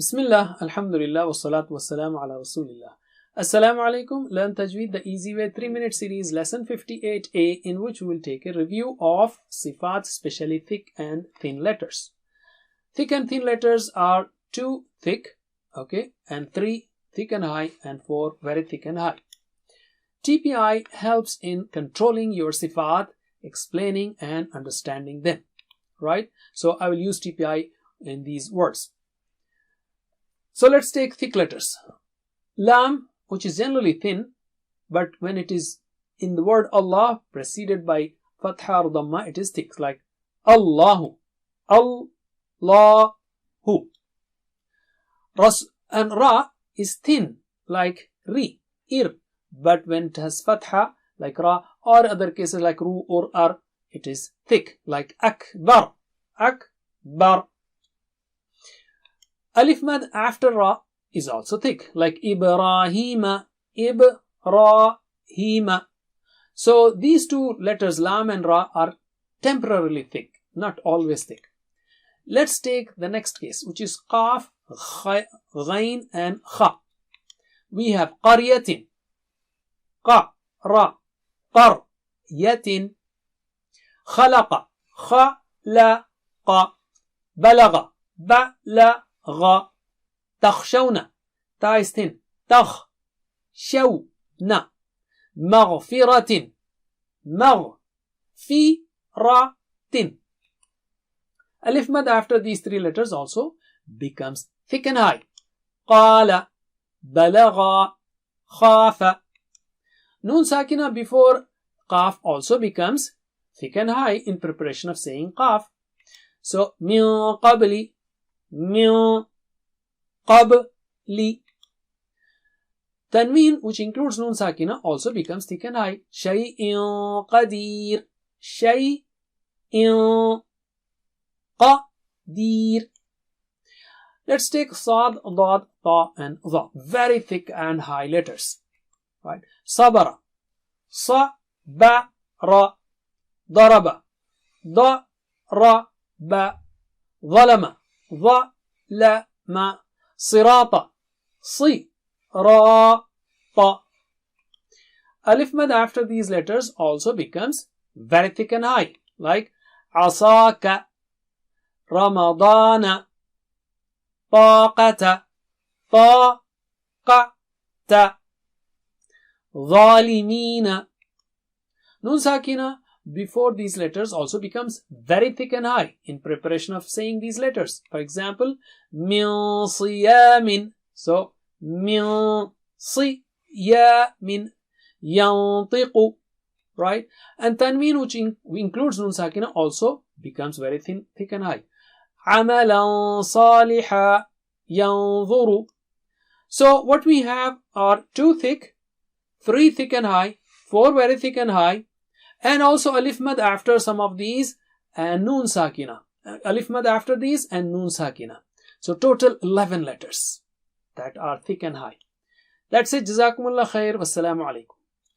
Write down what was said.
Bismillah, alhamdulillah, wassalatu wassalamu ala rasulillah. Assalamu alaikum. Learn Tajweed the easy way 3-minute series lesson 58A, in which we will take a review of Sifat, especially thick and thin letters. Thick and thin letters are 2 thick, okay, and 3 thick and high, and 4 very thick and high. TPI helps in controlling your Sifat, explaining and understanding them, right? So I will use TPI in these words. So let's take thick letters. Lam, which is generally thin, but when it is in the word Allah preceded by Fatha or Dhamma, it is thick, like Allahu, Allahu. And Ra is thin, like Ri, Ir, but when it has Fatha, like Ra, or other cases like Ru or Ar, it is thick, like Akbar, Akbar. Alif mad after Ra is also thick, like Ibrahima, Ibrahima. So these two letters, Lam and Ra, are temporarily thick, not always thick. Let's take the next case, which is Qaf, Ghain and Kha. We have Qaryatin, Qa, Ra, Qaryatin, Khalaqa, Khalaqa, Balaga, Balaga. تخشون, تا is thin, تخشون, مغفرة, مغفرة. Alif mad after these 3 letters also becomes thick and high. قال, بلغ, خاف. Noon sakina before Qaf also becomes thick and high in preparation of saying Qaf. So من قبل, min qabli. Tanween, which includes Noon Sakina, also becomes thick and high. Shay'in qadir, Shay'in qadir. Let's take Sad, Dad, Ta and Dha. Very thick and high letters. Right? Sabara, Sabara, Daraba, Daraba, Zalama, ظلم, صراط, صراط. Alif mad after these letters also becomes very thick and high, like عصاك, رمضان, طاقة, طاقة, ظالمين. Noon sakina before these letters also becomes very thick and high in preparation of saying these letters. For example, min siyamin. So, min siyamin, yantiqu, right? And tanween, which includes Noon sakina, also becomes very thin, thick and high. Amalan saliha, yanzuru. So, what we have are 2 thick, 3 thick and high, 4 very thick and high, and also alif mad after some of these and Noon sakina. Alif mad after these and Noon sakina. So total 11 letters that are thick and high. That's it. Jazakumullah khair. Wassalamu alaikum.